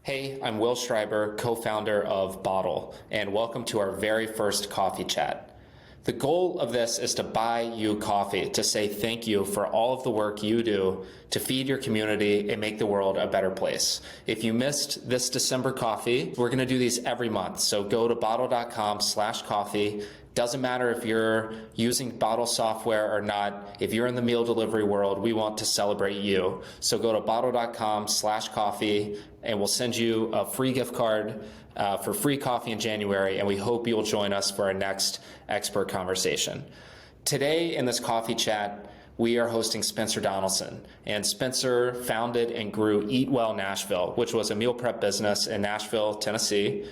Hey, I'm Will Schreiber, co-founder of Bottle, and welcome to our very first coffee chat. The goal of this is to buy you coffee, to say thank you for all of the work you do to feed your community and make the world a better place. If you missed this December coffee, we're going to do these every month. So go to bottle.com/coffee. Doesn't matter if you're using Bottle software or not. If you're in the meal delivery world, we want to celebrate you. So go to bottle.com/coffee and we'll send you a free gift card for free coffee in January, and we hope you'll join us for our next expert conversation. Today in this coffee chat, we are hosting Spencer Donaldson, and Spencer founded and grew Eat Well Nashville, which was a meal prep business in Nashville, Tennessee,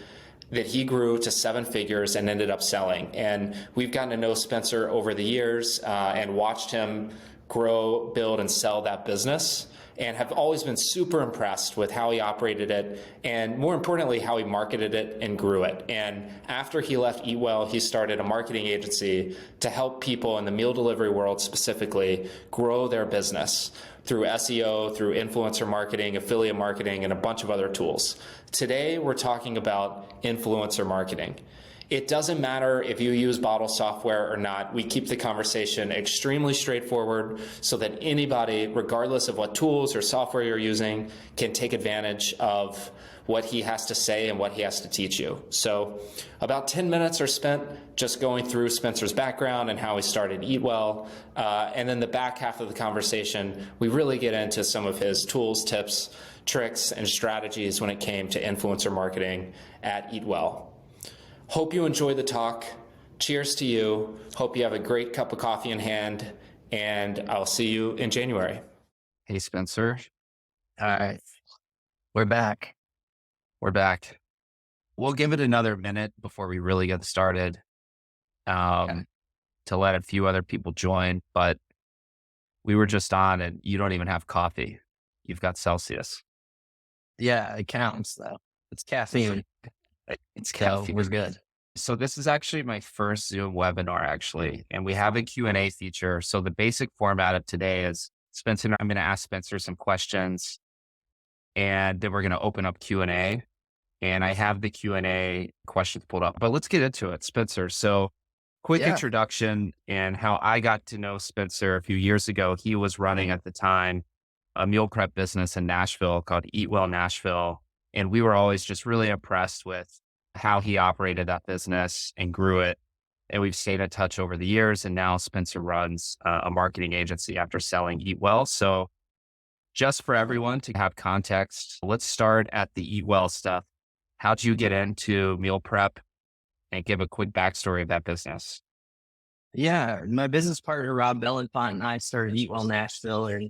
that he grew to 7 figures and ended up selling. And we've gotten to know Spencer over the years and watched him grow, build, and sell that business, and have always been super impressed with how he operated it, and more importantly, how he marketed it and grew it. And after he left Eat Well, he started a marketing agency to help people in the meal delivery world specifically grow their business through SEO, through influencer marketing, affiliate marketing, and a bunch of other tools. Today, we're talking about influencer marketing. It doesn't matter if you use Bottle software or not. We keep the conversation extremely straightforward so that anybody, regardless of what tools or software you're using, can take advantage of what he has to say and what he has to teach you. So about 10 minutes are spent just going through Spencer's background and how he started Eat Well. And then the back half of the conversation, we really get into some of his tools, tips, tricks, and strategies when it came to influencer marketing at Eat Well. Hope you enjoy the talk. Cheers to you. Hope you have a great cup of coffee in hand, and I'll see you in January. Hey, Spencer. All right. We're back. We're back. We'll give it another minute before we really get started to let a few other people join, but we were just on and you don't even have coffee. You've got Celsius. Yeah, it counts though. It's caffeine. It's So caffeine. we're good. So this is actually my first Zoom webinar actually, and we have a Q&A feature. So the basic format of today is Spencer, I'm going to ask Spencer some questions, and then we're going to open up Q&A. And I have the Q&A questions pulled up, but let's get into it, Spencer. So quick introduction and how I got to know Spencer a few years ago. He was running at the time a meal prep business in Nashville called Eat Well Nashville. And we were always just really impressed with how he operated that business and grew it. And we've stayed in touch over the years. And now Spencer runs a marketing agency after selling Eat Well. So just for everyone to have context, let's start at the Eat Well stuff. How'd you get into meal prep, and give a quick backstory of that business? Yeah, my business partner, Rob Bellenfant, and I started Eat Well Nashville in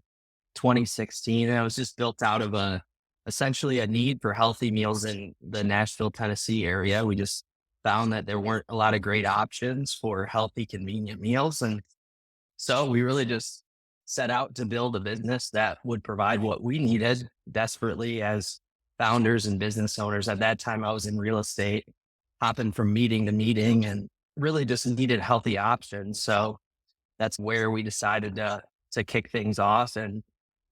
2016. And it was just built out of essentially a need for healthy meals in the Nashville, Tennessee area. We just found that there weren't a lot of great options for healthy, convenient meals. And so we really just set out to build a business that would provide what we needed desperately as founders and business owners. At that time, I was in real estate, hopping from meeting to meeting, and really just needed healthy options. So that's where we decided to kick things off and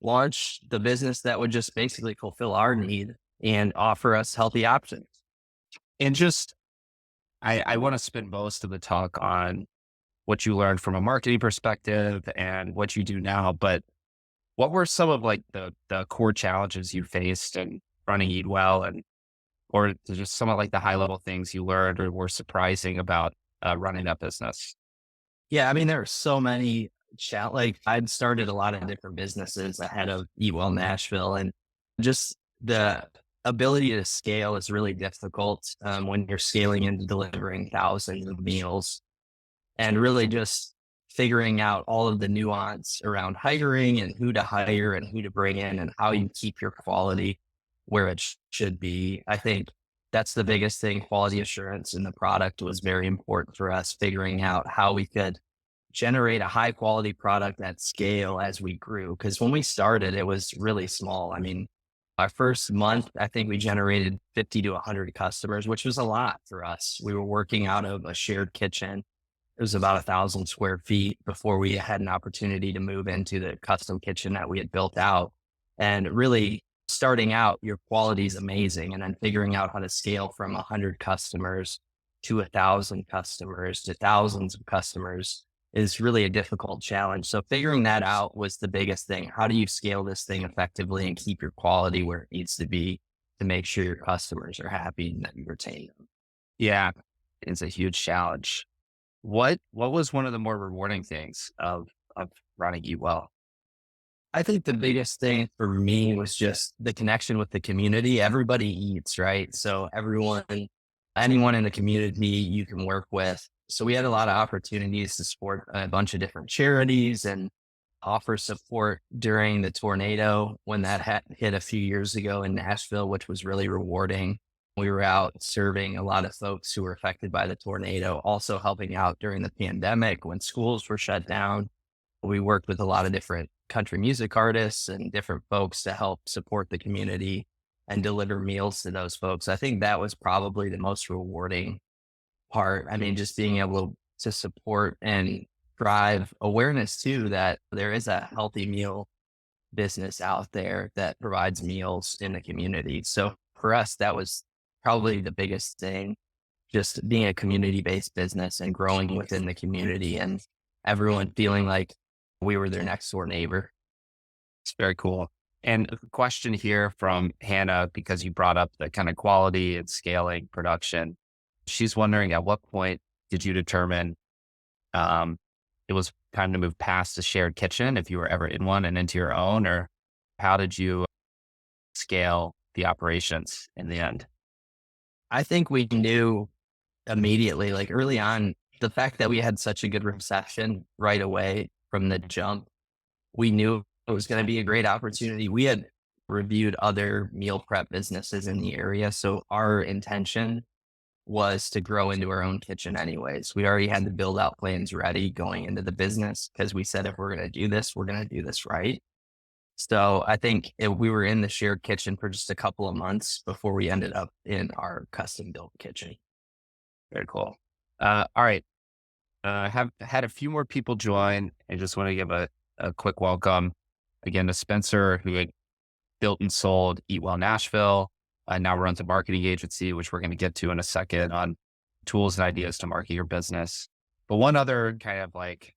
launch the business that would just basically fulfill our need and offer us healthy options. And just, I want to spend most of the talk on what you learned from a marketing perspective and what you do now, but what were some of like the core challenges you faced in running Eat Well, and or just some of like the high level things you learned or were surprising about running that business? Yeah, I mean, there are so many like I'd started a lot of different businesses ahead of Eat Well Nashville, and just the ability to scale is really difficult when you're scaling into delivering thousands of meals, and really just figuring out all of the nuance around hiring and who to hire and who to bring in and how you keep your quality where it should be. I think that's the biggest thing. Quality assurance in the product was very important for us, figuring out how we could generate a high quality product at scale as we grew. Because when we started, it was really small. I mean, our first month, I think we generated 50 to 100 customers, which was a lot for us. We were working out of a shared kitchen. It was about 1,000 square feet before we had an opportunity to move into the custom kitchen that we had built out. And really starting out, your quality is amazing. And then figuring out how to scale from 100 customers to 1,000 customers to thousands of customers is really a difficult challenge. So figuring that out was the biggest thing. How do you scale this thing effectively and keep your quality where it needs to be to make sure your customers are happy and that you retain them? Yeah, it's a huge challenge. What was one of the more rewarding things of running Eat Well? I think the biggest thing for me was just the connection with the community. Everybody eats, right? So anyone in the community you can work with. So we had a lot of opportunities to support a bunch of different charities and offer support during the tornado when that hit a few years ago in Nashville, which was really rewarding. We were out serving a lot of folks who were affected by the tornado, also helping out during the pandemic when schools were shut down. We worked with a lot of different country music artists and different folks to help support the community and deliver meals to those folks. I think that was probably the most rewarding part. I mean, just being able to support and drive awareness too, that there is a healthy meal business out there that provides meals in the community. So for us, that was probably the biggest thing, just being a community-based business and growing within the community and everyone feeling like we were their next door neighbor. It's very cool. And a question here from Hannah, because you brought up the kind of quality and scaling production. She's wondering, at what point did you determine it was time to move past the shared kitchen, if you were ever in one, and into your own, or how did you scale the operations in the end? I think we knew immediately, like early on, the fact that we had such a good reception right away from the jump, we knew it was going to be a great opportunity. We had reviewed other meal prep businesses in the area. So our intention was to grow into our own kitchen anyways. We already had the build out plans ready going into the business because we said, if we're going to do this, we're going to do this right. So I think we were in the shared kitchen for just a couple of months before we ended up in our custom built kitchen. Very cool. All right. Have had a few more people join. I just want to give a quick welcome again to Spencer, who had built and sold Eat Well Nashville, and now runs a marketing agency, which we're going to get to in a second, on tools and ideas to market your business. But one other kind of like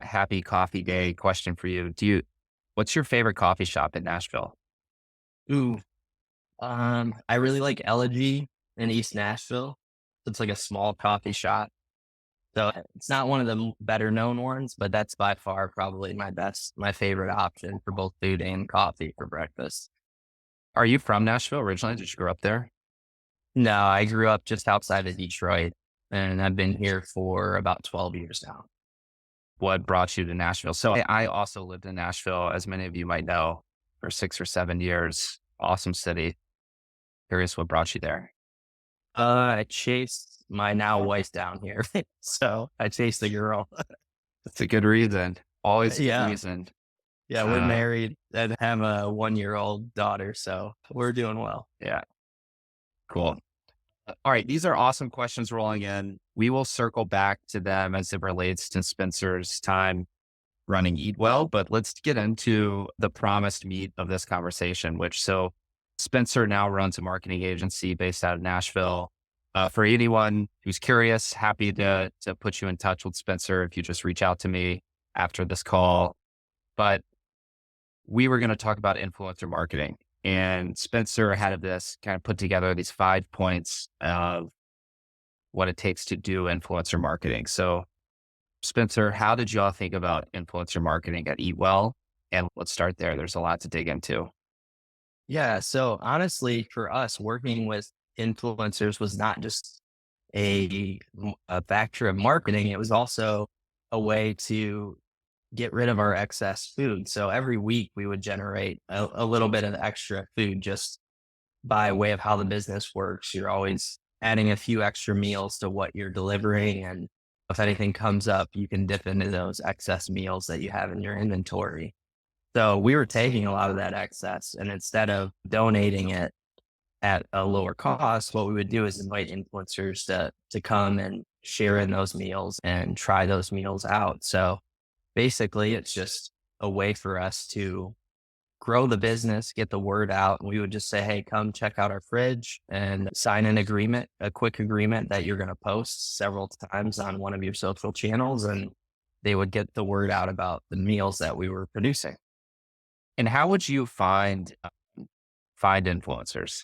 happy coffee day question for you. What's your favorite coffee shop in Nashville? Ooh, I really like Elegy in East Nashville. It's like a small coffee shop. So it's not one of the better known ones, but that's by far probably my favorite option for both food and coffee for breakfast. Are you from Nashville originally? Did you grow up there? No, I grew up just outside of Detroit and I've been here for about 12 years now. What brought you to Nashville? So I also lived in Nashville, as many of you might know, for 6 or 7 years. Awesome city. Curious what brought you there. I chased my now wife down here. So I chased the girl. That's a good reason. Always a good reason. Yeah, we're married and have a 1-year-old daughter. So we're doing well. Yeah. Cool. All right. These are awesome questions rolling in. We will circle back to them as it relates to Spencer's time running Eat Well, but let's get into the promised meat of this conversation, so Spencer now runs a marketing agency based out of Nashville. For anyone who's curious, happy to put you in touch with Spencer if you just reach out to me after this call. But we were going to talk about influencer marketing. And Spencer had this kind of put together these 5 points of what it takes to do influencer marketing. So Spencer, how did y'all think about influencer marketing at Eat Well? And let's start there. There's a lot to dig into. Yeah. So honestly, for us, working with influencers was not just a factor of marketing. It was also a way to get rid of our excess food. So every week we would generate a little bit of extra food just by way of how the business works. You're always adding a few extra meals to what you're delivering. And if anything comes up, you can dip into those excess meals that you have in your inventory. So we were taking a lot of that excess, and instead of donating it at a lower cost, what we would do is invite influencers to come and share in those meals and try those meals out. So basically, it's just a way for us to grow the business, get the word out. And we would just say, hey, come check out our fridge and sign an agreement, a quick agreement that you're going to post several times on one of your social channels. And they would get the word out about the meals that we were producing. And how would you find influencers?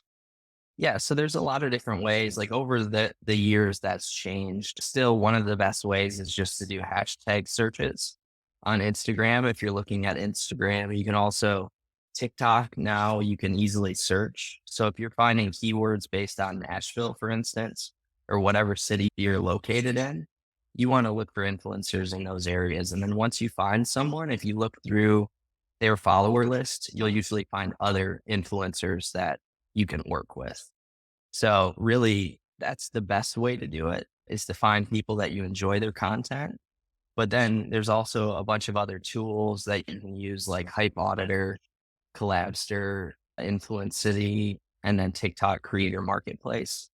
Yeah, so there's a lot of different ways. Like over the years, that's changed. Still, one of the best ways is just to do hashtag searches on Instagram. If you're looking at Instagram, you can also TikTok now, you can easily search. So if you're finding keywords based on Nashville, for instance, or whatever city you're located in, you want to look for influencers in those areas. And then once you find someone, if you look through their follower list, you'll usually find other influencers that you can work with. So really, that's the best way to do it, is to find people that you enjoy their content. But then there's also a bunch of other tools that you can use, like Hype Auditor, Collabster, Influence City, and then TikTok Creator Marketplace.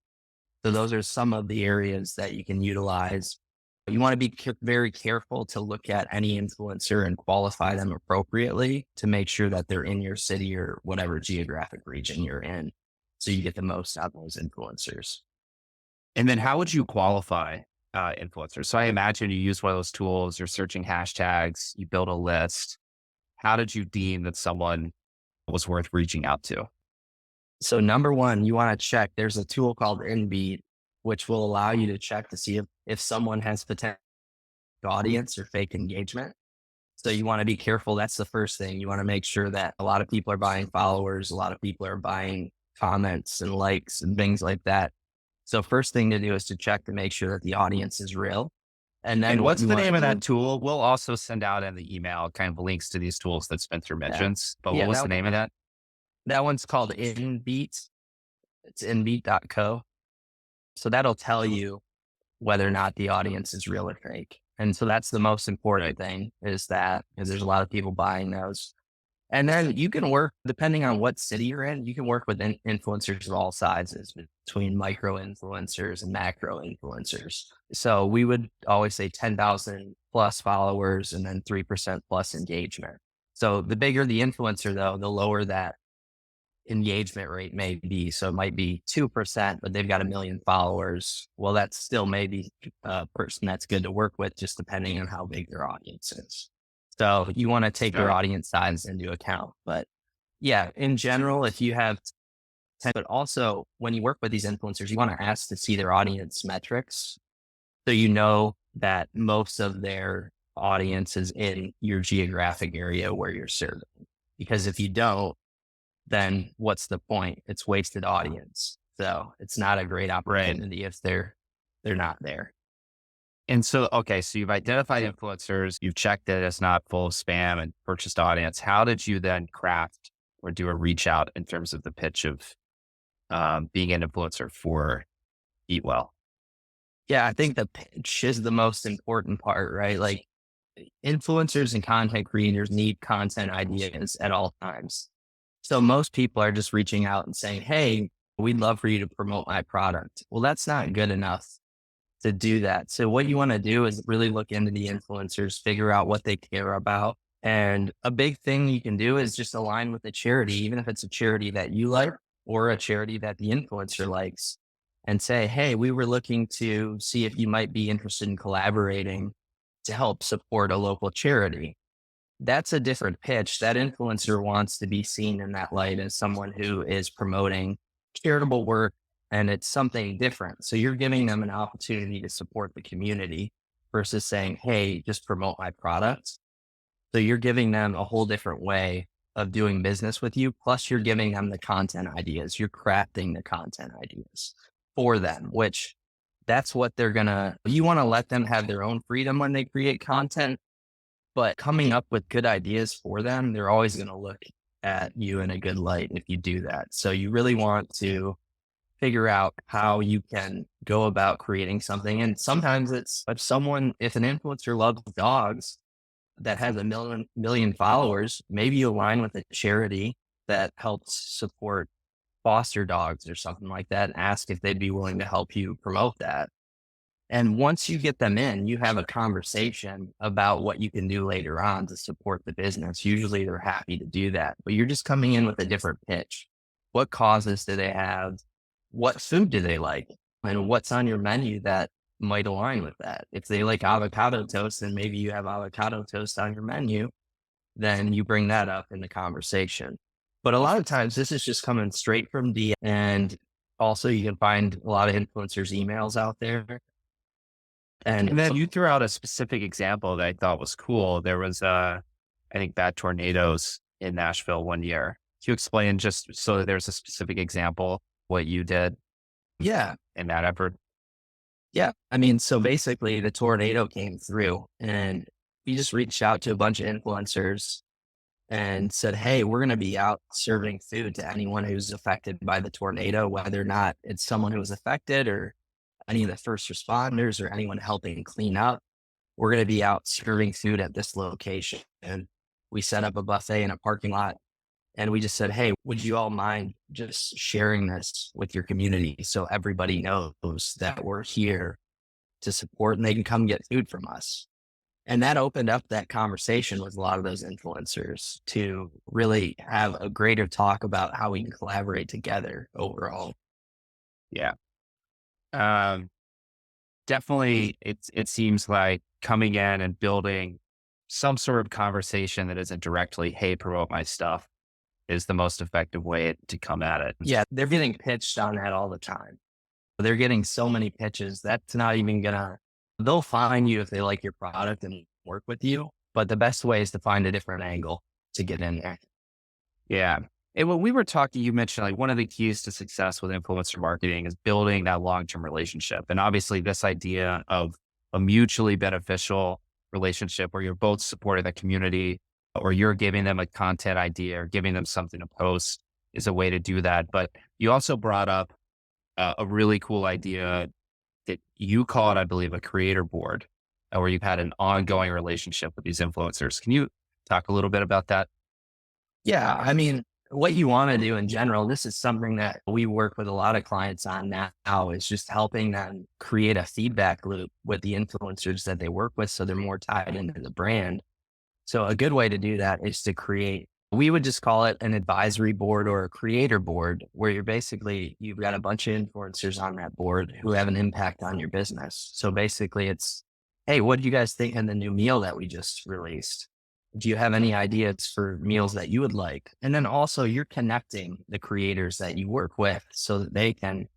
So those are some of the areas that you can utilize. You want to be very careful to look at any influencer and qualify them appropriately to make sure that they're in your city or whatever geographic region you're in, so you get the most out of those influencers. And then how would you qualify influencers? So I imagine you use one of those tools, you're searching hashtags, you build a list. How did you deem that someone was worth reaching out to? So number one, you want to check, there's a tool called InBeat, which will allow you to check to see if someone has potential audience or fake engagement. So you want to be careful. That's the first thing. You want to make sure that a lot of people are buying followers. A lot of people are buying comments and likes and things like that. So first thing to do is to check to make sure that the audience is real. And then what's the name of that tool? We'll also send out in the email kind of links to these tools that Spencer mentions. But what was the name of that? That one's called InBeat. It's inbeat.co. So that'll tell you whether or not the audience is real or fake. And so that's the most important thing, is that, because there's a lot of people buying those. And then you can work, depending on what city you're in, you can work with influencers of all sizes, between micro influencers and macro influencers. So we would always say 10,000 plus followers and then 3% plus engagement. So the bigger the influencer, though, the lower that engagement rate may be. So it might be 2%, but they've got 1 million followers. Well, that's still maybe a person that's good to work with, just depending on how big their audience is. So you want to take their audience size into account. But yeah, in general, if you have 10, but also when you work with these influencers, you want to ask to see their audience metrics. So you know that most of their audience is in your geographic area where you're serving. Because if you don't, then what's the point? It's wasted audience. So it's not a great opportunity if they're not there. And so, okay, so you've identified influencers, you've checked that it's not full of spam and purchased audience. How did you then craft or do a reach out in terms of the pitch of being an influencer for Eat Well? Yeah, I think the pitch is the most important part, right? Like, influencers and content creators need content ideas at all times. So most people are just reaching out and saying, hey, we'd love for you to promote my product. Well, that's not good enough to do that. So what you want to do is really look into the influencers, figure out what they care about. And a big thing you can do is just align with the charity, even if it's a charity that you like or a charity that the influencer likes, and say, hey, we were looking to see if you might be interested in collaborating to help support a local charity. That's a different pitch. That influencer wants to be seen in that light as someone who is promoting charitable work, and it's something different. So you're giving them an opportunity to support the community versus saying, hey, just promote my product. So you're giving them a whole different way of doing business with you. Plus you're giving them the content ideas. You're crafting the content ideas for them, which that's what you want to let them have their own freedom when they create content. But coming up with good ideas for them, they're always going to look at you in a good light if you do that. So you really want to figure out how you can go about creating something. And sometimes it's if an influencer loves dogs that has 1 million followers, maybe you align with a charity that helps support foster dogs or something like that, and ask if they'd be willing to help you promote that. And once you get them in, you have a conversation about what you can do later on to support the business. Usually they're happy to do that, but you're just coming in with a different pitch. What causes do they have? What food do they like? And what's on your menu that might align with that? If they like avocado toast, and maybe you have avocado toast on your menu, then you bring that up in the conversation. But a lot of times this is just coming straight from DM. And also you can find a lot of influencers' emails out there. And then you threw out a specific example that I thought was cool. There was, I think, bad tornadoes in Nashville one year. Can you explain just so that there's a specific example what you did Yeah. in that effort? Yeah. I mean, so basically the tornado came through and we just reached out to a bunch of influencers and said, hey, we're going to be out serving food to anyone who's affected by the tornado, whether or not it's someone who was affected or any of the first responders or anyone helping clean up. We're going to be out serving food at this location. And we set up a buffet in a parking lot. And we just said, hey, would you all mind just sharing this with your community so everybody knows that we're here to support and they can come get food from us? And that opened up that conversation with a lot of those influencers to really have a greater talk about how we can collaborate together overall. Yeah. Definitely, it seems like coming in and building some sort of conversation that isn't directly, hey, promote my stuff, is the most effective way to come at it. Yeah, they're getting pitched on that all the time. They're getting so many pitches. That's not even they'll find you if they like your product and work with you. But the best way is to find a different angle to get in there. Yeah. And when we were talking, you mentioned like one of the keys to success with influencer marketing is building that long-term relationship. And obviously this idea of a mutually beneficial relationship where you're both supporting the community or you're giving them a content idea or giving them something to post is a way to do that. But you also brought up a really cool idea that you call it, I believe, a creator board, where you've had an ongoing relationship with these influencers. Can you talk a little bit about that? Yeah, I mean, what you want to do in general, this is something that we work with a lot of clients on now, is just helping them create a feedback loop with the influencers that they work with so they're more tied into the brand. So a good way to do that is to create, we would just call it an advisory board or a creator board, where you've got a bunch of influencers on that board who have an impact on your business. So basically it's, hey, what do you guys think of the new meal that we just released? Do you have any ideas for meals that you would like? And then also you're connecting the creators that you work with so that they can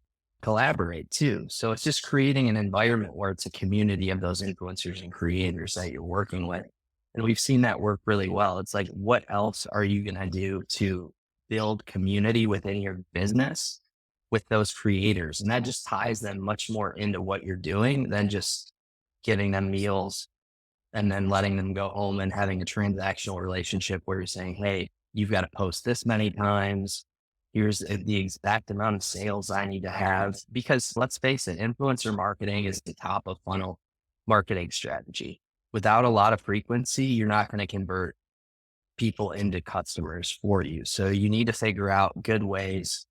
collaborate too. So it's just creating an environment where it's a community of those influencers and creators that you're working with. And we've seen that work really well. It's like, what else are you going to do to build community within your business with those creators? And that just ties them much more into what you're doing than just giving them meals and then letting them go home and having a transactional relationship where you're saying, hey, you've got to post this many times. Here's the exact amount of sales I need to have. Because let's face it, influencer marketing is the top of funnel marketing strategy. Without a lot of frequency, you're not going to convert people into customers for you. So you need to figure out good ways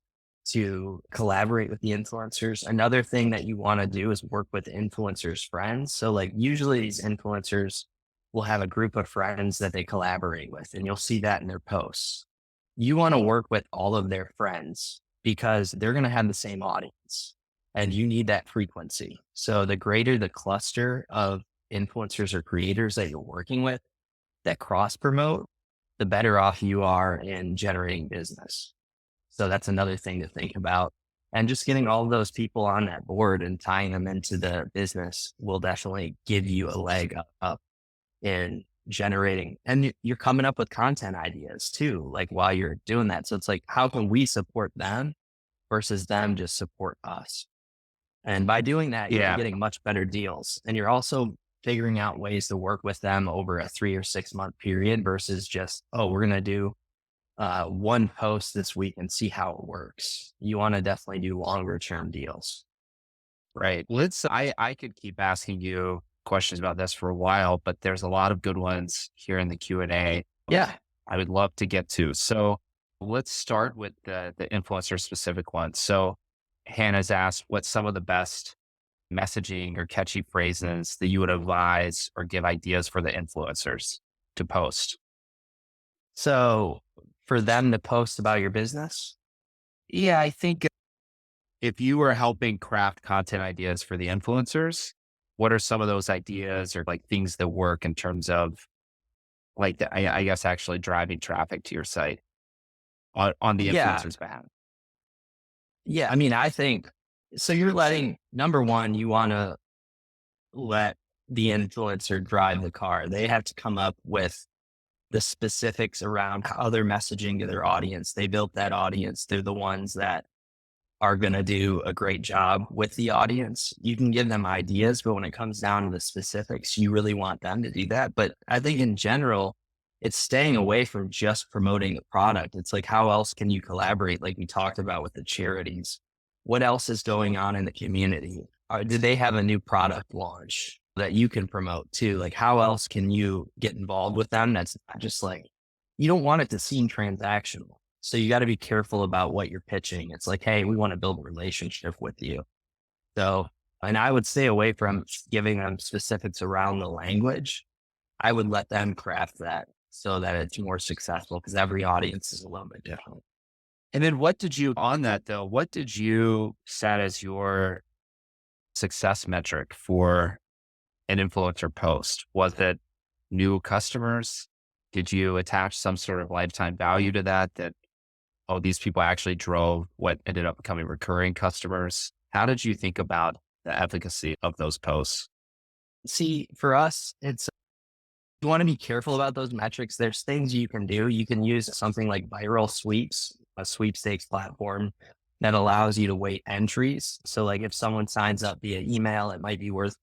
to collaborate with the influencers. Another thing that you want to do is work with influencers' friends. So like usually these influencers will have a group of friends that they collaborate with, and you'll see that in their posts. You want to work with all of their friends because they're going to have the same audience and you need that frequency. So the greater the cluster of influencers or creators that you're working with that cross promote, the better off you are in generating business. So that's another thing to think about. And just getting all of those people on that board and tying them into the business will definitely give you a leg up in generating. And you're coming up with content ideas too, like while you're doing that. So it's like, how can we support them versus them just support us? And by doing that, you're getting much better deals. And you're also figuring out ways to work with them over a 3 or 6 month period versus just, oh, we're going to do one post this week and see how it works. You want to definitely do longer term deals. Right. I could keep asking you questions about this for a while, but there's a lot of good ones here in the Q&A. Yeah. I would love to get to. So let's start with the influencer specific ones. So Hannah's asked, what's some of the best messaging or catchy phrases that you would advise or give ideas for the influencers to post? So for them to post about your business, Yeah, I think if you were helping craft content ideas for the influencers, what are some of those ideas or like things that work in terms of like, I guess, actually driving traffic to your site on the yeah, influencer's behalf? yeah. I mean, I think so. You're letting number one, you want to let the influencer drive the car. They have to come up with the specifics around how they're messaging to their audience. They built that audience. They're the ones that are going to do a great job with the audience. You can give them ideas, but when it comes down to the specifics, you really want them to do that. But I think in general, it's staying away from just promoting the product. It's like, how else can you collaborate? Like we talked about with the charities, what else is going on in the community? Do they have a new product launch that you can promote too? Like, how else can you get involved with them? That's not just like, you don't want it to seem transactional. So you got to be careful about what you're pitching. It's like, hey, we want to build a relationship with you. So, and I would stay away from giving them specifics around the language. I would let them craft that so that it's more successful because every audience is a little bit different. And then what did you set as your success metric for an influencer post? Was it new customers? Did you attach some sort of lifetime value to that, oh, these people actually drove what ended up becoming recurring customers? How did you think about the efficacy of those posts? See, for us, it's you want to be careful about those metrics. There's things you can do. You can use something like viral sweeps, a sweepstakes platform that allows you to weight entries. So like if someone signs up via email, it might be worth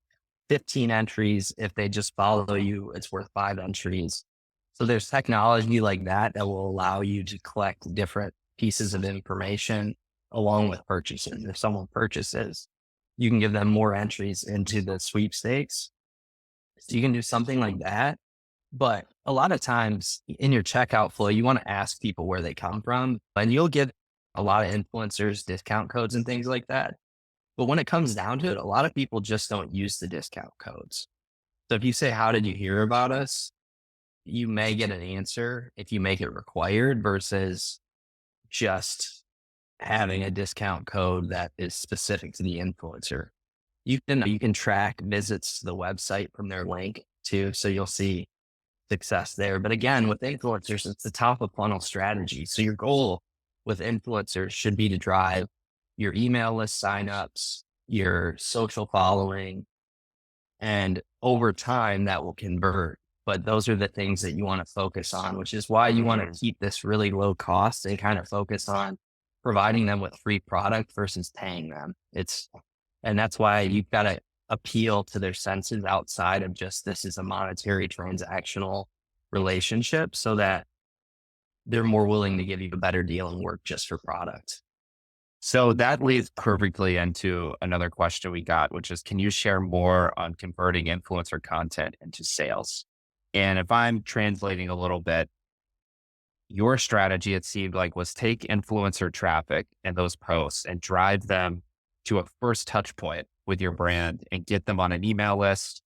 15 entries. If they just follow you, it's worth 5 entries. So there's technology like that that will allow you to collect different pieces of information along with purchases. If someone purchases, you can give them more entries into the sweepstakes. So you can do something like that. But a lot of times in your checkout flow, you want to ask people where they come from, and you'll get a lot of influencers discount codes and things like that. But when it comes down to it, a lot of people just don't use the discount codes. So if you say, how did you hear about us? You may get an answer if you make it required versus just having a discount code that is specific to the influencer. You can track visits to the website from their link too. So you'll see success there. But again, with influencers, it's the top of funnel strategy. So your goal with influencers should be to drive your email list signups, your social following, and over time that will convert. But those are the things that you want to focus on, which is why you want to keep this really low cost and kind of focus on providing them with free product versus paying them. And that's why you've got to appeal to their senses outside of just this is a monetary transactional relationship so that they're more willing to give you a better deal and work just for product. So that leads perfectly into another question we got, which is, can you share more on converting influencer content into sales? And if I'm translating a little bit, your strategy, it seemed like, was take influencer traffic and those posts and drive them to a first touch point with your brand and get them on an email list,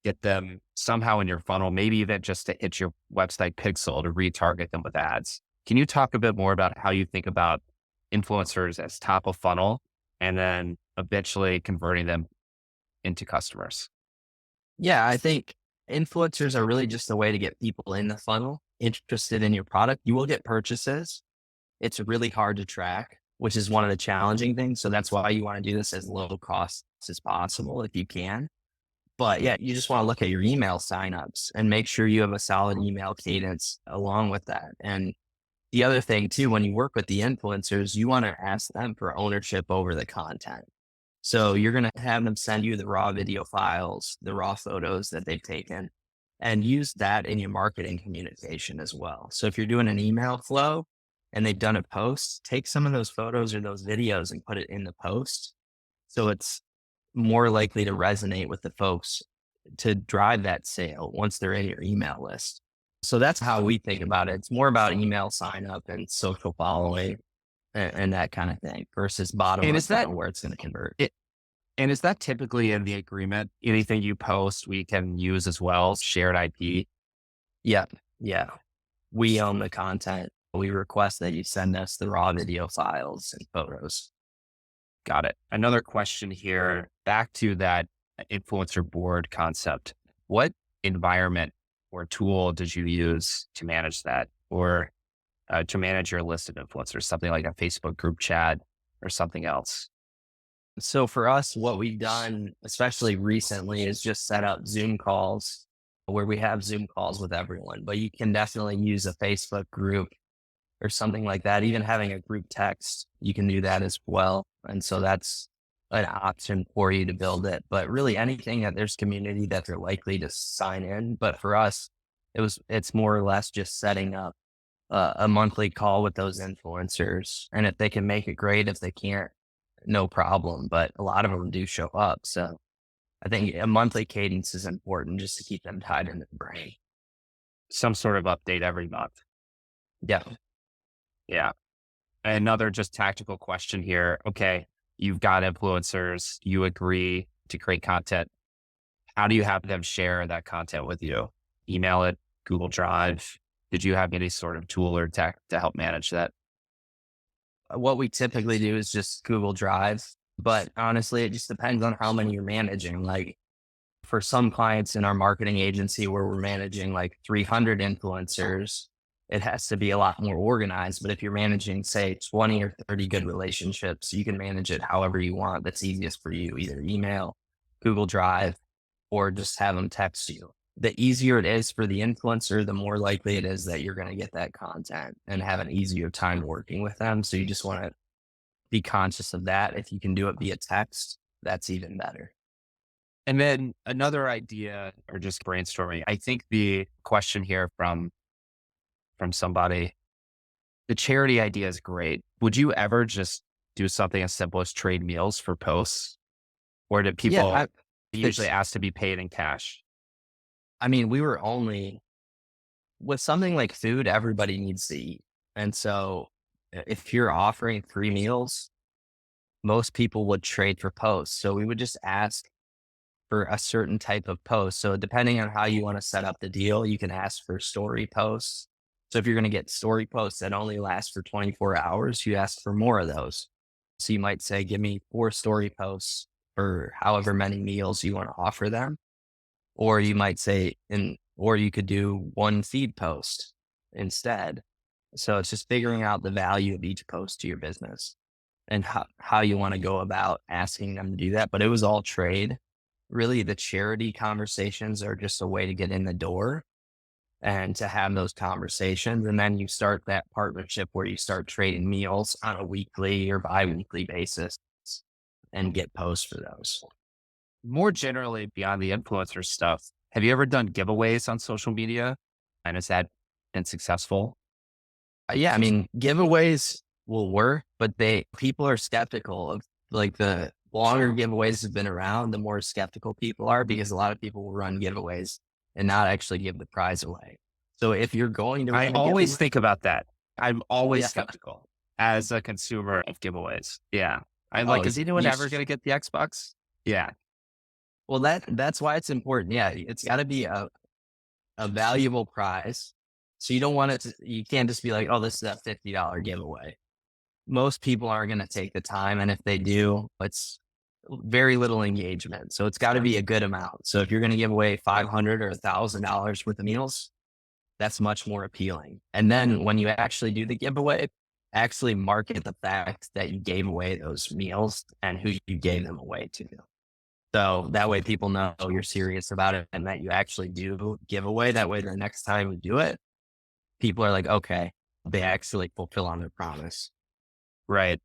get them somehow in your funnel, maybe even just to hit your website pixel to retarget them with ads. Can you talk a bit more about how you think about influencers as top of funnel and then eventually converting them into customers? Yeah, I think influencers are really just a way to get people in the funnel interested in your product. You will get purchases. It's really hard to track, which is one of the challenging things. So that's why you want to do this as low cost as possible if you can. But yeah, you just want to look at your email signups and make sure you have a solid email cadence along with that. And the other thing too, when you work with the influencers, you want to ask them for ownership over the content. So you're going to have them send you the raw video files, the raw photos that they've taken, and use that in your marketing communication as well. So if you're doing an email flow and they've done a post, take some of those photos or those videos and put it in the post. So it's more likely to resonate with the folks to drive that sale once they're in your email list. So that's how we think about it. It's more about email sign up and social following and that kind of thing versus bottom And up is that funnel where it's going to convert. And is that typically in the agreement? Anything you post, we can use as well, shared IP? Yeah. Yeah. We own the content. We request that you send us the raw video files and photos. Got it. Another question here, back to that influencer board concept. What environment or tool did you use to manage that, or to manage your list of influencers? Something like a Facebook group chat or something else? So for us, what we've done, especially recently, is just set up Zoom calls where we have Zoom calls with everyone. But you can definitely use a Facebook group or something like that. Even having a group text, you can do that as well. And so that's an option for you to build it. But really anything that there's community that they're likely to sign in. But for us, it's more or less just setting up a monthly call with those influencers. And if they can make it, great. If they can't, no problem. But a lot of them do show up. So I think a monthly cadence is important just to keep them tied in the brain. Some sort of update every month. Yeah. Yeah. Another just tactical question here. Okay, you've got influencers, you agree to create content. How do you have them share that content with you? Email it, Google Drive? Did you have any sort of tool or tech to help manage that? What we typically do is just Google Drive, but honestly, it just depends on how many you're managing. Like for some clients in our marketing agency where we're managing like 300 influencers, it has to be a lot more organized. But if you're managing, say, 20 or 30 good relationships, you can manage it however you want. That's easiest for you, either email, Google Drive, or just have them text you. The easier it is for the influencer, the more likely it is that you're going to get that content and have an easier time working with them. So you just want to be conscious of that. If you can do it via text, that's even better. And then another idea, or just brainstorming, I think the question here from somebody, the charity idea is great. Would you ever just do something as simple as trade meals for posts? Or do people usually ask to be paid in cash? I mean, we were only with something like food, everybody needs to eat. And so if you're offering free meals, most people would trade for posts. So we would just ask for a certain type of post. So depending on how you want to set up the deal, you can ask for story posts. So if you're going to get story posts that only last for 24 hours, you ask for more of those. So you might say, give me 4 story posts for however many meals you want to offer them. Or you might say, or you could do 1 feed post instead. So it's just figuring out the value of each post to your business and how you want to go about asking them to do that. But it was all trade. Really, the charity conversations are just a way to get in the door and to have those conversations. And then you start that partnership where you start trading meals on a weekly or bi-weekly basis and get posts for those. More generally, beyond the influencer stuff, have you ever done giveaways on social media? And has that been successful? Yeah, I mean, giveaways will work, but people are skeptical of, like, the longer giveaways have been around, the more skeptical people are, because a lot of people will run giveaways and not actually give the prize away. So if you're going to, I always think about that. I'm always skeptical as a consumer of giveaways. Yeah. I'm like, is anyone ever going to get the Xbox? Yeah. Well, that's why it's important. Yeah. It's got to be a valuable prize. So you don't want it to, you can't just be like, oh, this is a $50 giveaway. Most people aren't going to take the time. And if they do, it's very little engagement. So it's got to be a good amount. So if you're going to give away $500 or $1,000 worth of meals, that's much more appealing. And then when you actually do the giveaway, actually market the fact that you gave away those meals and who you gave them away to. So that way people know you're serious about it and that you actually do give away. That way the next time you do it, people are like, okay, they actually fulfill on their promise. Right.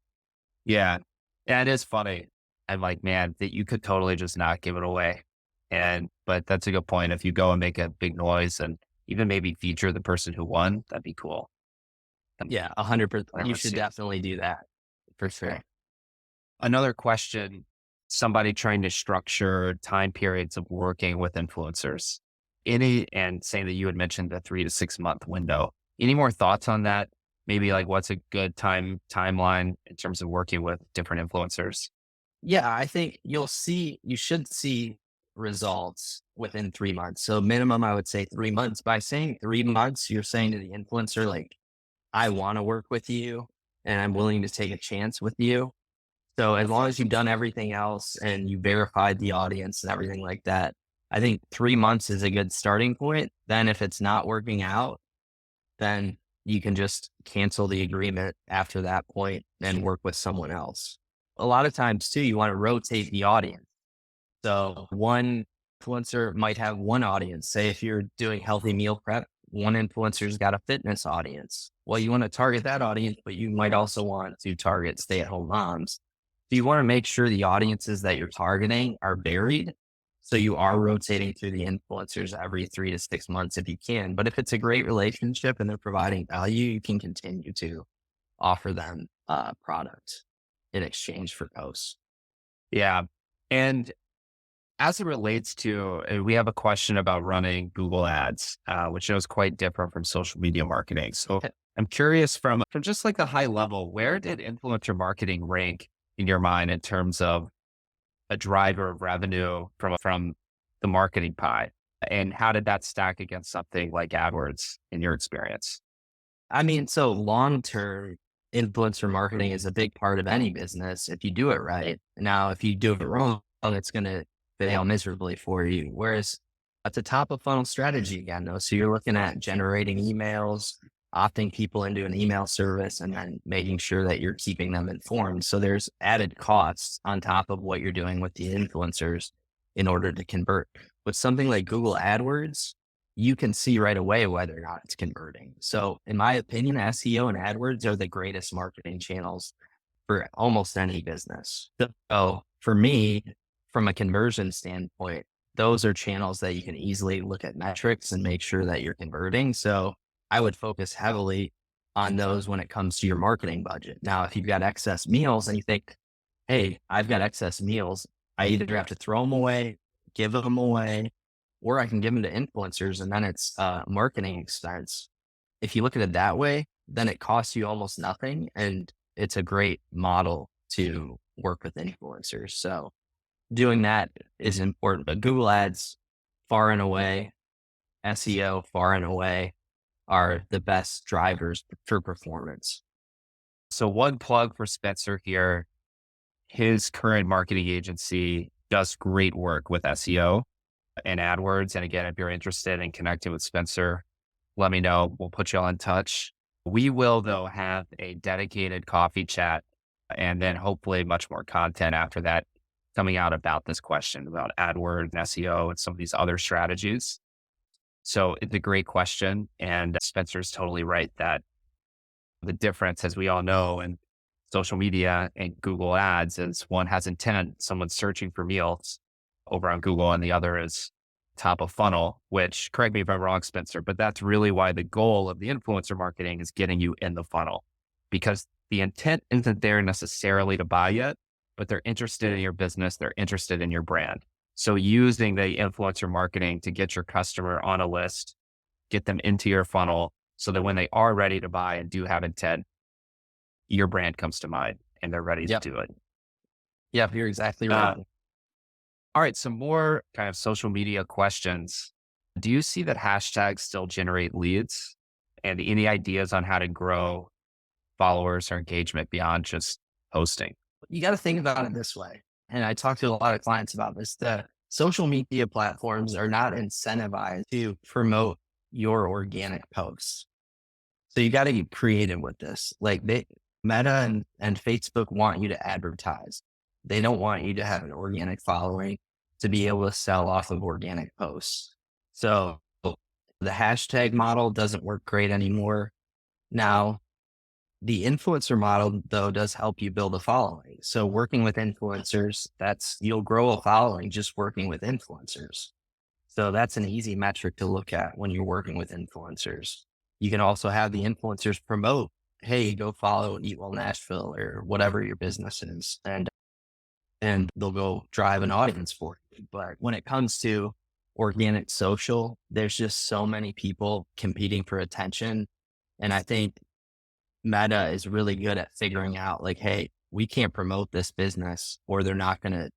Yeah. Yeah, it is funny. I'm like, man, that you could totally just not give it away. But that's a good point. If you go and make a big noise and even maybe feature the person who won, that'd be cool. Yeah, 100%. You should definitely do that for sure. Another question, somebody trying to structure time periods of working with influencers. And saying that you had mentioned the 3 to 6 month window. Any more thoughts on that? Maybe like what's a good timeline in terms of working with different influencers? Yeah, I think you should see results within 3 months. So minimum, I would say 3 months. By saying 3 months, you're saying to the influencer, like, I want to work with you and I'm willing to take a chance with you. So as long as you've done everything else and you verified the audience and everything like that, I think 3 months is a good starting point. Then if it's not working out, then you can just cancel the agreement after that point and work with someone else. A lot of times too, you want to rotate the audience. So one influencer might have one audience. Say if you're doing healthy meal prep, one influencer's got a fitness audience. Well, you want to target that audience, but you might also want to target stay-at-home moms. So you want to make sure the audiences that you're targeting are varied. So you are rotating through the influencers every 3 to 6 months if you can. But if it's a great relationship and they're providing value, you can continue to offer them product in exchange for posts. Yeah. And as it relates to, we have a question about running Google ads, which is quite different from social media marketing. So I'm curious from just like a high level, where did influencer marketing rank in your mind in terms of a driver of revenue from the marketing pie? And how did that stack against something like AdWords in your experience? I mean, so long term, influencer marketing is a big part of any business if you do it right. Now, if you do it wrong, it's going to fail miserably for you. Whereas at the top of funnel strategy again, though, so you're looking at generating emails, opting people into an email service, and then making sure that you're keeping them informed. So there's added costs on top of what you're doing with the influencers in order to convert. With something like Google AdWords, you can see right away whether or not it's converting. So in my opinion, SEO and AdWords are the greatest marketing channels for almost any business. So for me, from a conversion standpoint, those are channels that you can easily look at metrics and make sure that you're converting. So I would focus heavily on those when it comes to your marketing budget. Now, if you've got excess meals and you think, hey, I've got excess meals, I either have to throw them away, give them away, or I can give them to influencers and then it's a marketing expense. If you look at it that way, then it costs you almost nothing. And it's a great model to work with influencers. So doing that is important, but Google ads far and away, SEO far and away are the best drivers for performance. So one plug for Spencer here. His current marketing agency does great work with SEO and AdWords. And again, if you're interested in connecting with Spencer, let me know. We'll put you all in touch. We will, though, have a dedicated coffee chat and then hopefully much more content after that coming out about this question about AdWords and SEO and some of these other strategies. So it's a great question. And Spencer's totally right that the difference, as we all know, in social media and Google ads is one has intent, someone's searching for meals over on Google, and the other is top of funnel, which, correct me if I'm wrong, Spencer, but that's really why the goal of the influencer marketing is getting you in the funnel, because the intent isn't there necessarily to buy yet, but they're interested in your business. They're interested in your brand. So using the influencer marketing to get your customer on a list, get them into your funnel so that when they are ready to buy and do have intent, your brand comes to mind and they're ready to do it. Yep, you're exactly right. All right. Some more kind of social media questions. Do you see that hashtags still generate leads, and any ideas on how to grow followers or engagement beyond just posting? You got to think about it this way. And I talk to a lot of clients about this. The social media platforms are not incentivized to promote your organic posts. So you got to get creative with this. Like Meta and Facebook want you to advertise. They don't want you to have an organic following to be able to sell off of organic posts. So the hashtag model doesn't work great anymore. Now, the influencer model, though, does help you build a following. So working with influencers, you'll grow a following just working with influencers. So that's an easy metric to look at when you're working with influencers. You can also have the influencers promote, hey, go follow Eat Well Nashville or whatever your business is. And they'll go drive an audience for you. But when it comes to organic social, there's just so many people competing for attention. And I think Meta is really good at figuring out like, hey, we can't promote this business or they're not going to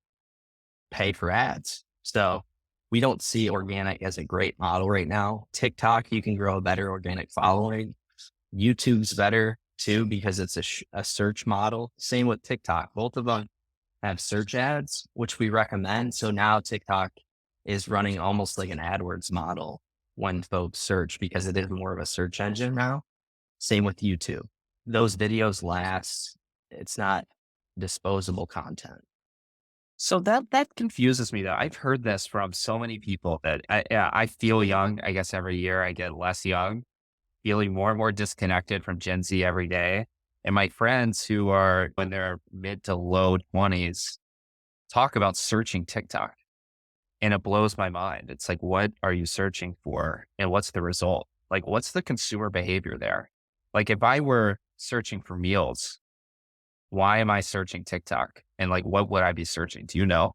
pay for ads. So we don't see organic as a great model right now. TikTok, you can grow a better organic following. YouTube's better too, because it's a search model. Same with TikTok. Both of them have search ads, which we recommend. So now TikTok is running almost like an AdWords model when folks search, because it is more of a search engine now. Same with YouTube. Those videos last. It's not disposable content. So that confuses me though. I've heard this from so many people that I feel young. I guess every year I get less young, feeling more and more disconnected from Gen Z every day. And my friends who are in their mid to low 20s talk about searching TikTok. And it blows my mind. It's like, what are you searching for? And what's the result? Like, what's the consumer behavior there? Like, if I were searching for meals, why am I searching TikTok? And like, what would I be searching? Do you know?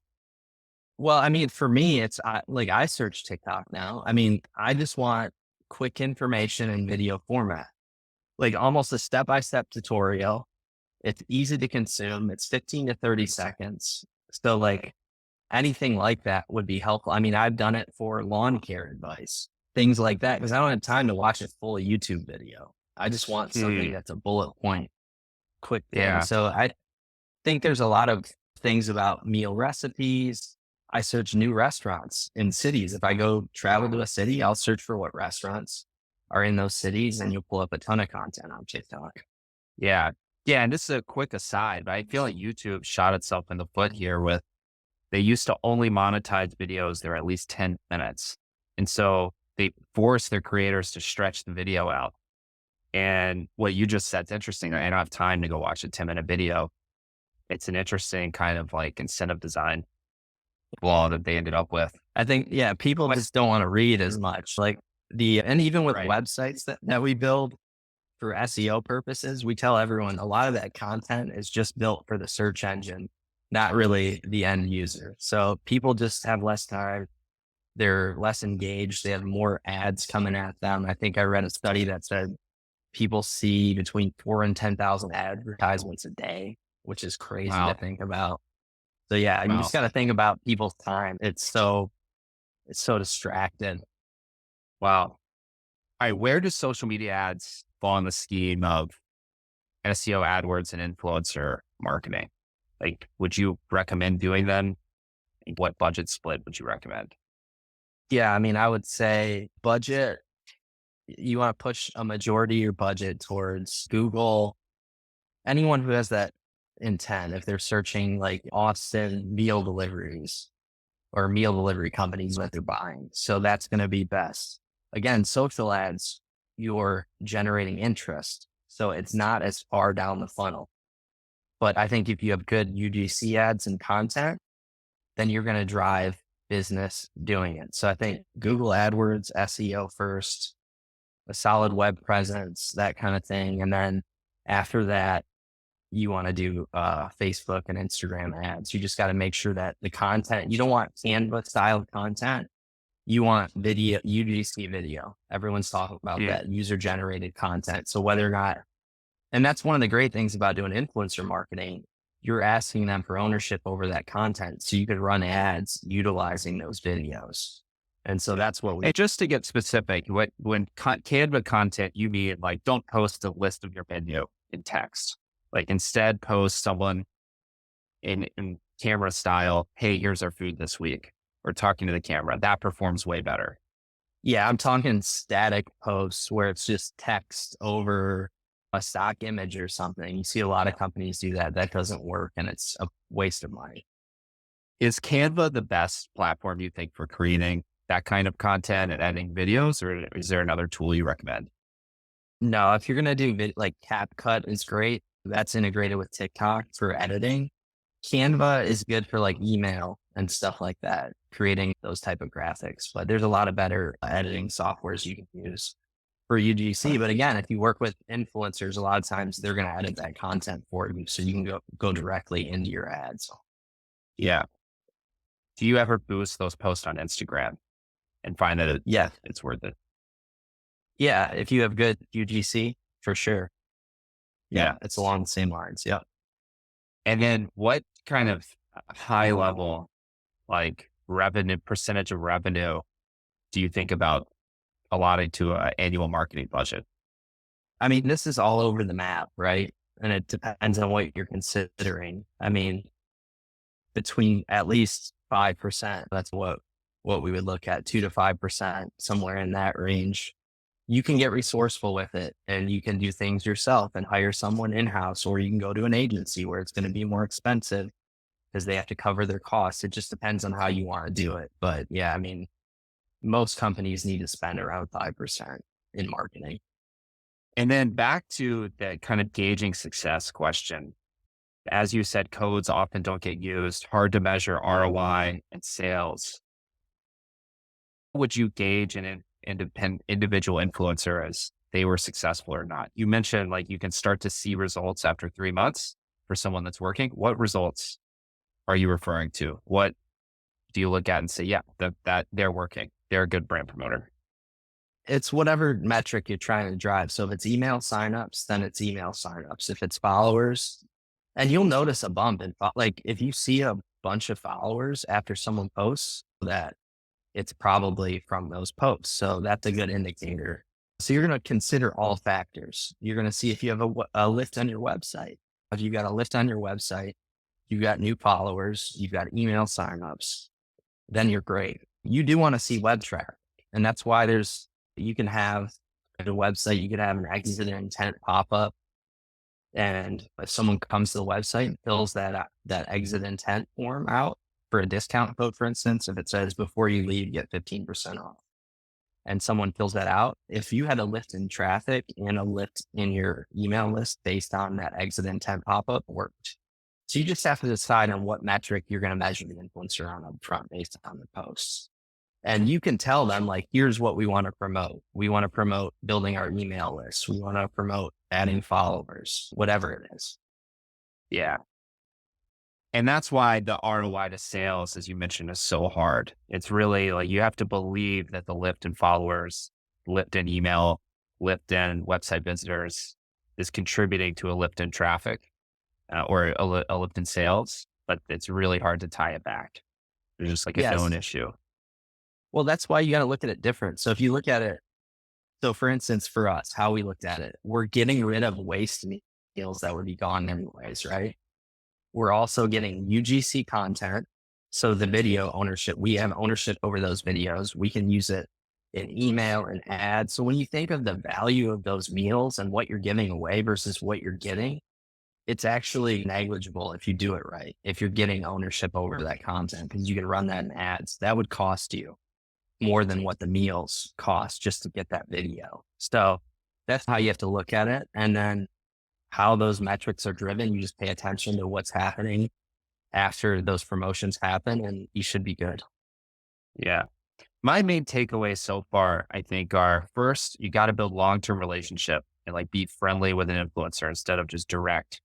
Well, I mean, for me, it's like I search TikTok now. I mean, I just want quick information in video format, like almost a step-by-step tutorial. It's easy to consume. It's 15 to 30 seconds. So like anything like that would be helpful. I mean, I've done it for lawn care advice, things like that, because I don't have time to watch a full YouTube video. I just want something that's a bullet point, quick thing. Yeah. So I think there's a lot of things about meal recipes. I search new restaurants in cities. If I go travel to a city, I'll search for what restaurants are in those cities, and you'll pull up a ton of content on TikTok. Yeah. Yeah. And this is a quick aside, but I feel like YouTube shot itself in the foot here with, they used to only monetize videos that are at least 10 minutes. And so they force their creators to stretch the video out. And what you just said is interesting. I don't have time to go watch a 10-minute video. It's an interesting kind of like incentive design flaw that they ended up with. I think, yeah, people just don't want to read as much. Like and even with Right. websites that we build for SEO purposes, we tell everyone a lot of that content is just built for the search engine, not really the end user. So people just have less time. They're less engaged. They have more ads coming at them. I think I read a study that said people see between 4,000 and 10,000 advertisements a day, which is crazy Wow. to think about. So yeah, you Wow. just got to think about people's time. It's so distracted. Wow. All right. Where do social media ads fall in the scheme of SEO, AdWords, and influencer marketing? Like, would you recommend doing them? What budget split would you recommend? Yeah, I mean, I would say budget, you want to push a majority of your budget towards Google. Anyone who has that intent, if they're searching like Austin meal deliveries or meal delivery companies that they're buying. So that's going to be best. Again, social ads, you're generating interest. So it's not as far down the funnel. But I think if you have good UGC ads and content, then you're going to drive business doing it. So I think Google AdWords, SEO first, a solid web presence, that kind of thing. And then after that, you want to do Facebook and Instagram ads. You just got to make sure that the content, you don't want Canva style content. You want video, UGC video. Everyone's talking about that user generated content. So whether or not, and that's one of the great things about doing influencer marketing, you're asking them for ownership over that content. So you could run ads utilizing those videos. And so that's what we, And just to get specific, when Canva content, you mean like, don't post a list of your menu in text. Like instead post someone in camera style, hey, here's our food this week. We're talking to the camera. That performs way better. yeah, I'm talking static posts where it's just text over a stock image or something. You see a lot of companies do that. That doesn't work, and it's a waste of money. Is Canva the best platform you think for creating that kind of content and editing videos, or is there another tool you recommend? No, if you're going to do like CapCut is great. That's integrated with TikTok for editing. Canva is good for like email and stuff like that, creating those type of graphics. But there's a lot of better editing softwares you can use for UGC. But again, if you work with influencers, a lot of times they're going to edit that content for you, so you can go directly into your ads. Yeah. Do you ever boost those posts on Instagram and find that it's worth it? Yeah, if you have good UGC, for sure. Yeah, it's along the same lines. Yeah. And then what kind of high level, like revenue, percentage of revenue do you think about allotting to an annual marketing budget? I mean, this is all over the map, right? And it depends on what you're considering. I mean, between at least 5%, that's what we would look at, 2 to 5%, somewhere in that range. You can get resourceful with it and you can do things yourself and hire someone in-house, or you can go to an agency where it's going to be more expensive because they have to cover their costs. It just depends on how you want to do it. But yeah, I mean, most companies need to spend around 5% in marketing. And then back to the kind of gauging success question. As you said, codes often don't get used, hard to measure ROI and sales. Would you gauge an individual influencer as they were successful or not? You mentioned like you can start to see results after 3 months for someone that's working. What results are you referring to? What do you look at and say, yeah, that they're working. They're a good brand promoter. It's whatever metric you're trying to drive. So if it's email signups, then it's email signups. If it's followers, and you'll notice a bump in like if you see a bunch of followers after someone posts, that it's probably from those posts. So that's a good indicator. So you're going to consider all factors. You're going to see if you have a lift on your website. If you got a lift on your website, you got new followers, you've got email signups, then you're great. You do want to see web traffic. And that's why you can have a website, you could have an exit intent pop up. And if someone comes to the website and fills that exit intent form out for a discount code, for instance, if it says before you leave, get 15% off, and someone fills that out, if you had a lift in traffic and a lift in your email list based on that exit intent pop-up, worked. So you just have to decide on what metric you're going to measure the influencer on up front based on the posts. And you can tell them, like, here's what we want to promote. We want to promote building our email list. We want to promote adding followers, whatever it is. Yeah. And that's why the ROI to sales, as you mentioned, is so hard. It's really like you have to believe that the lift in followers, lift in email, lift in website visitors is contributing to a lift in traffic or a lift in sales, but it's really hard to tie it back. There's just like a known issue. Well, that's why you got to look at it different. So if you look at it, so for instance, for us, how we looked at it, we're getting rid of waste meals that would be gone anyways, right? We're also getting UGC content. So the video ownership, we have ownership over those videos. We can use it in email and ads. So when you think of the value of those meals and what you're giving away versus what you're getting, it's actually negligible if you do it right. If you're getting ownership over that content, because you can run that in ads, that would cost you more than what the meals cost just to get that video. So that's how you have to look at it. And then how those metrics are driven, you just pay attention to what's happening after those promotions happen and you should be good. Yeah. My main takeaways so far, I think, are first, you got to build long-term relationship and like be friendly with an influencer instead of just direct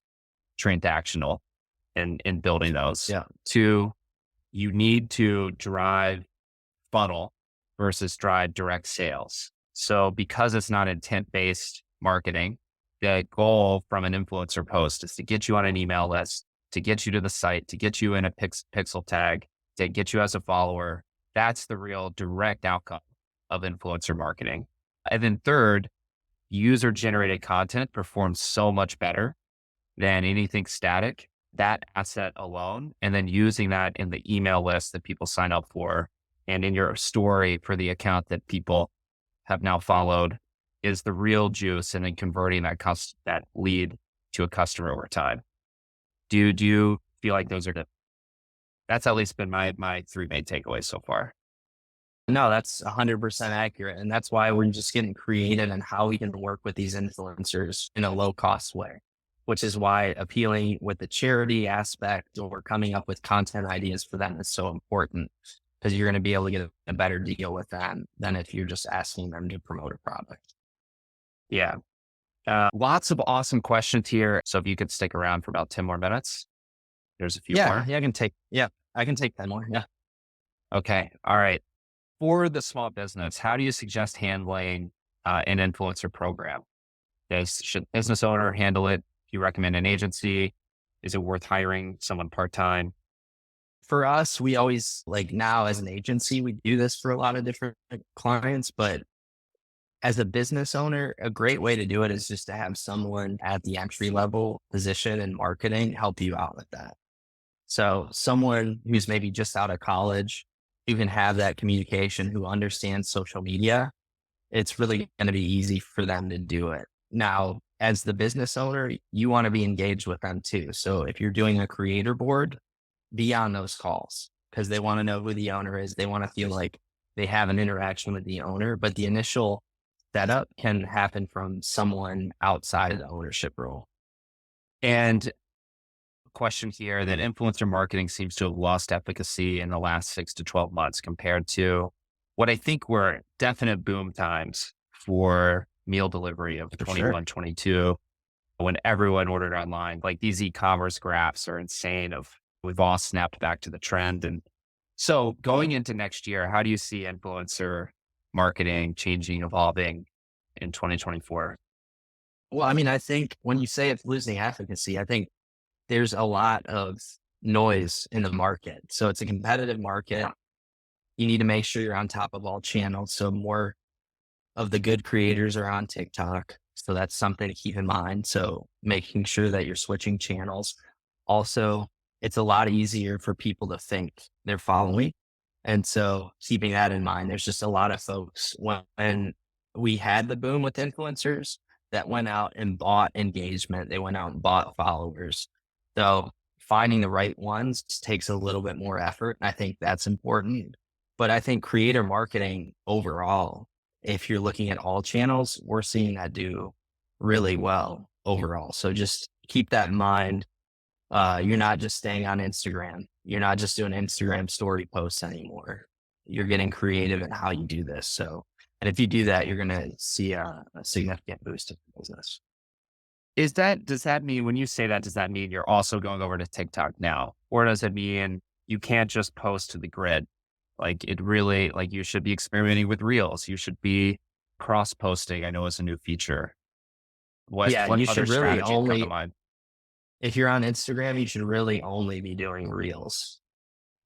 transactional in building those. Yeah. Two, you need to drive funnel versus drive direct sales. So because it's not intent-based marketing, the goal from an influencer post is to get you on an email list, to get you to the site, to get you in a pixel tag, to get you as a follower. That's the real direct outcome of influencer marketing. And then third, user-generated content performs so much better than anything static. That asset alone, and then using that in the email list that people sign up for and in your story for the account that people have now followed is the real juice, and then converting that lead to a customer over time. Do you feel like that's at least been my three main takeaways so far? No, that's 100% accurate. And that's why we're just getting creative in how we can work with these influencers in a low cost way, which is why appealing with the charity aspect or coming up with content ideas for them is so important, because you're going to be able to get a better deal with them than if you're just asking them to promote a product. Yeah. Lots of awesome questions here. So if you could stick around for about 10 more minutes, there's a few more. Yeah, I can take 10 more. Yeah. Okay. All right. For the small business, how do you suggest handling an influencer program? Should business owner handle it? Do you recommend an agency? Is it worth hiring someone part-time? For us, we always like now as an agency, we do this for a lot of different clients, but as a business owner, a great way to do it is just to have someone at the entry level position in marketing help you out with that. So someone who's maybe just out of college, who can have that communication, who understands social media, it's really going to be easy for them to do it. Now, as the business owner, you want to be engaged with them too. So if you're doing a creator board, be on those calls because they want to know who the owner is. They want to feel like they have an interaction with the owner, but the initial setup can happen from someone outside of the ownership role. And question here that influencer marketing seems to have lost efficacy in the last 6 to 12 months compared to what I think were definite boom times for meal delivery of For 21, sure. 22, when everyone ordered online. Like these e-commerce graphs are insane of we've all snapped back to the trend. And so going into next year, how do you see influencer marketing changing, evolving in 2024? Well, I mean, I think when you say it's losing efficacy, I think there's a lot of noise in the market. So it's a competitive market. You need to make sure you're on top of all channels. So more of the good creators are on TikTok. So that's something to keep in mind. So making sure that you're switching channels. Also, it's a lot easier for people to think they're following. And so keeping that in mind, there's just a lot of folks when we had the boom with influencers that went out and bought engagement. They went out and bought followers. So finding the right ones takes a little bit more effort. I think that's important. But I think creator marketing overall, if you're looking at all channels, we're seeing that do really well overall. So just keep that in mind. You're not just staying on Instagram. You're not just doing Instagram story posts anymore. You're getting creative in how you do this. So, and if you do that, you're going to see a significant boost in business. Does that mean when you say that, does that mean you're also going over to TikTok now? Or does it mean you can't just post to the grid? Like it really, like you should be experimenting with reels. You should be cross posting. I know is a new feature. What Yeah, what you other should really strategies come to only, mind? if you're on Instagram, you should really only be doing reels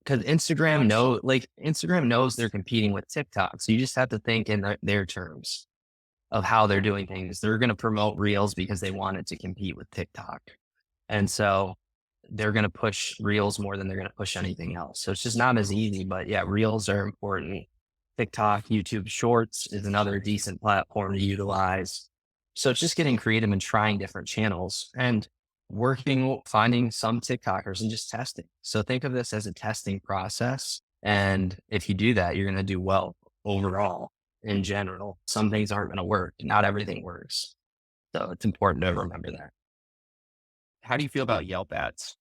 because Instagram knows they're competing with TikTok. So you just have to think in their terms of how they're doing things. They're going to promote reels because they want it to compete with TikTok. And so they're going to push reels more than they're going to push anything else. So it's just not as easy, but yeah, reels are important. TikTok, YouTube Shorts is another decent platform to utilize. So it's just getting creative and trying different channels and finding some TikTokers and just testing. So think of this as a testing process. And if you do that, you're going to do well overall in general. Some things aren't going to work. Not everything works. So it's important to remember that. How do you feel about Yelp ads?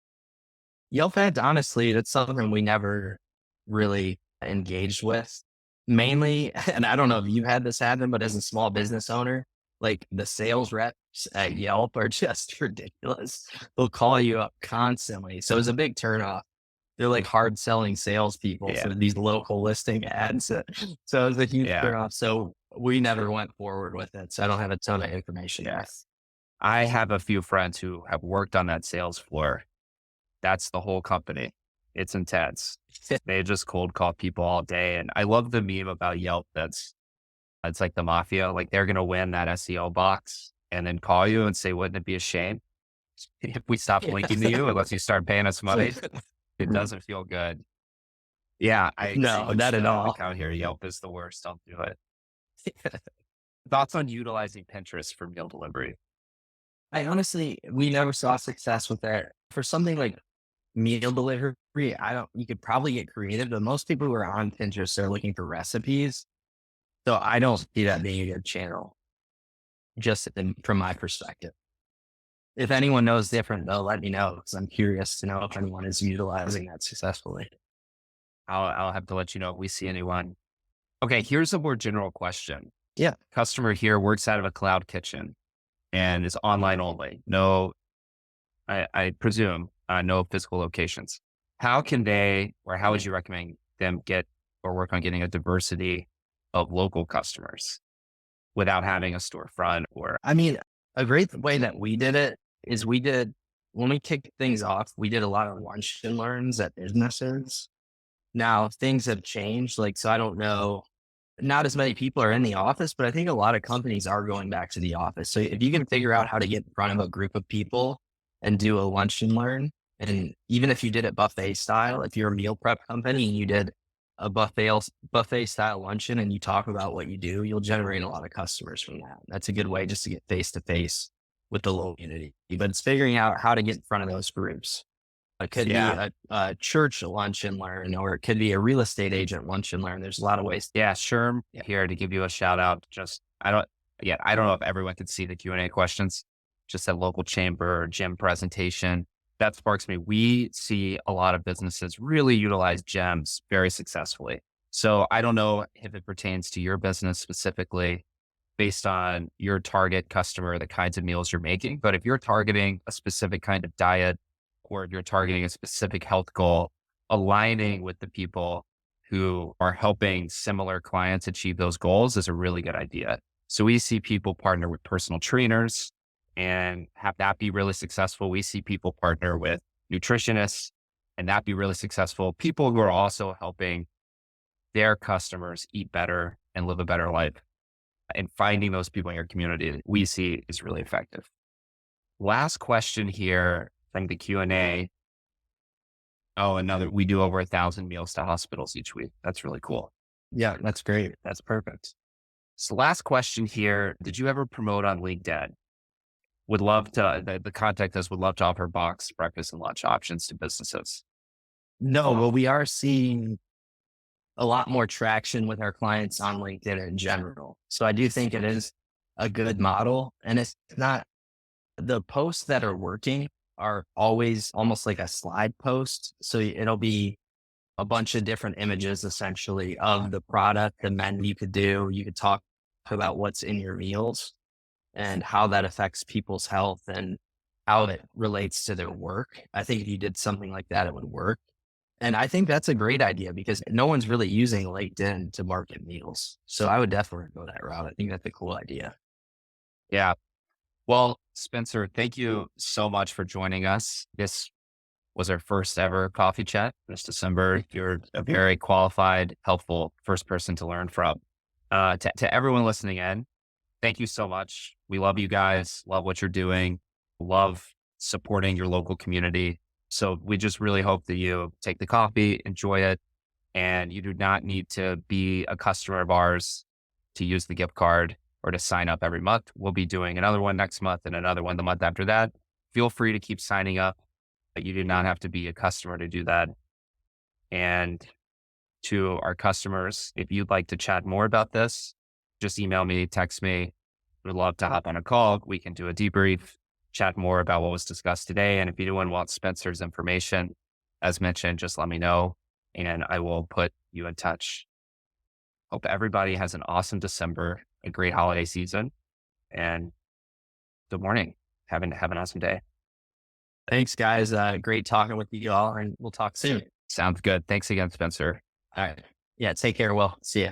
Yelp ads, honestly, that's something we never really engaged with. Mainly, and I don't know if you had this happen, but as a small business owner, like the sales reps at Yelp are just ridiculous. They'll call you up constantly. So it's a big turnoff. They're like hard selling salespeople Yeah. for these local listing ads. So it's a huge Yeah. turnoff. So we never went forward with it. So I don't have a ton of information. Yeah. I have a few friends who have worked on that sales floor. That's the whole company. It's intense. They just cold call people all day. And I love the meme about Yelp. It's like the mafia. Like they're going to win that SEO box and then call you and say, wouldn't it be a shame if we stopped linking to you unless you start paying us money? It doesn't feel good. Yeah, I agree No, with not at the all. account here. Yelp is the worst. Don't do it. Thoughts on utilizing Pinterest for meal delivery? We never saw success with that. For something like meal delivery, you could probably get creative, but most people who are on Pinterest are looking for recipes. So I don't see that being a good channel, from my perspective. If anyone knows different, though, let me know because I'm curious to know if anyone is utilizing that successfully. I'll have to let you know if we see anyone. Okay, here's a more general question. Yeah. Customer here works out of a cloud kitchen and is online only. No, I presume, no physical locations. How would you recommend them get or work on getting a diversity of local customers without having a storefront or? I mean, a great way that we did it is we did when we kicked things off, we did a lot of lunch and learns at businesses. Now things have changed. Like, so I don't know, not as many people are in the office, but I think a lot of companies are going back to the office. So if you can figure out how to get in front of a group of people and do a lunch and learn, and even if you did it buffet style, if you're a meal prep company and you did a buffet style luncheon and you talk about what you do, you'll generate a lot of customers from that. That's a good way just to get face to face with the local community. But it's figuring out how to get in front of those groups. It could be a church lunch and learn, or it could be a real estate agent lunch and learn. There's a lot of ways. Yeah, Sherm here to give you a shout out. I don't know if everyone could see the Q&A questions, just a local chamber or gym presentation. That sparks me. We see a lot of businesses really utilize gems very successfully. So I don't know if it pertains to your business specifically based on your target customer, the kinds of meals you're making. But if you're targeting a specific kind of diet, or if you're targeting a specific health goal, aligning with the people who are helping similar clients achieve those goals is a really good idea. So we see people partner with personal trainers and have that be really successful. We see people partner with nutritionists and that be really successful. People who are also helping their customers eat better and live a better life. And finding those people in your community we see is really effective. Last question here from the Q&A. Oh, we do over 1,000 meals to hospitals each week. That's really cool. Yeah, that's great. That's perfect. So last question here. Did you ever promote on LinkedIn? Would love to, the contact us would love to offer box, breakfast, and lunch options to businesses. No, but we are seeing a lot more traction with our clients on LinkedIn in general. So I do think it is a good model, and it's not, the posts that are working are always almost like a slide post. So it'll be a bunch of different images essentially of the product, the menu you could do. You could talk about what's in your meals and how that affects people's health and how it relates to their work. I think if you did something like that, it would work. And I think that's a great idea because no one's really using LinkedIn to market meals. So I would definitely go that route. I think that's a cool idea. Yeah. Well, Spencer, thank you so much for joining us. This was our first ever coffee chat this December. You're a very qualified, helpful first person to learn from. To everyone listening in, thank you so much. We love you guys, love what you're doing, love supporting your local community. So we just really hope that you take the coffee, enjoy it, and you do not need to be a customer of ours to use the gift card or to sign up every month. We'll be doing another one next month and another one the month after that. Feel free to keep signing up, but you do not have to be a customer to do that. And to our customers, if you'd like to chat more about this, just email me, text me. We'd love to hop on a call. We can do a debrief, chat more about what was discussed today. And if anyone wants Spencer's information, as mentioned, just let me know and I will put you in touch. Hope everybody has an awesome December, a great holiday season, and good morning. Have an awesome day. Thanks, guys. Great talking with you all, and we'll talk soon. Sounds good. Thanks again, Spencer. All right. Yeah. Take care. Will. See ya.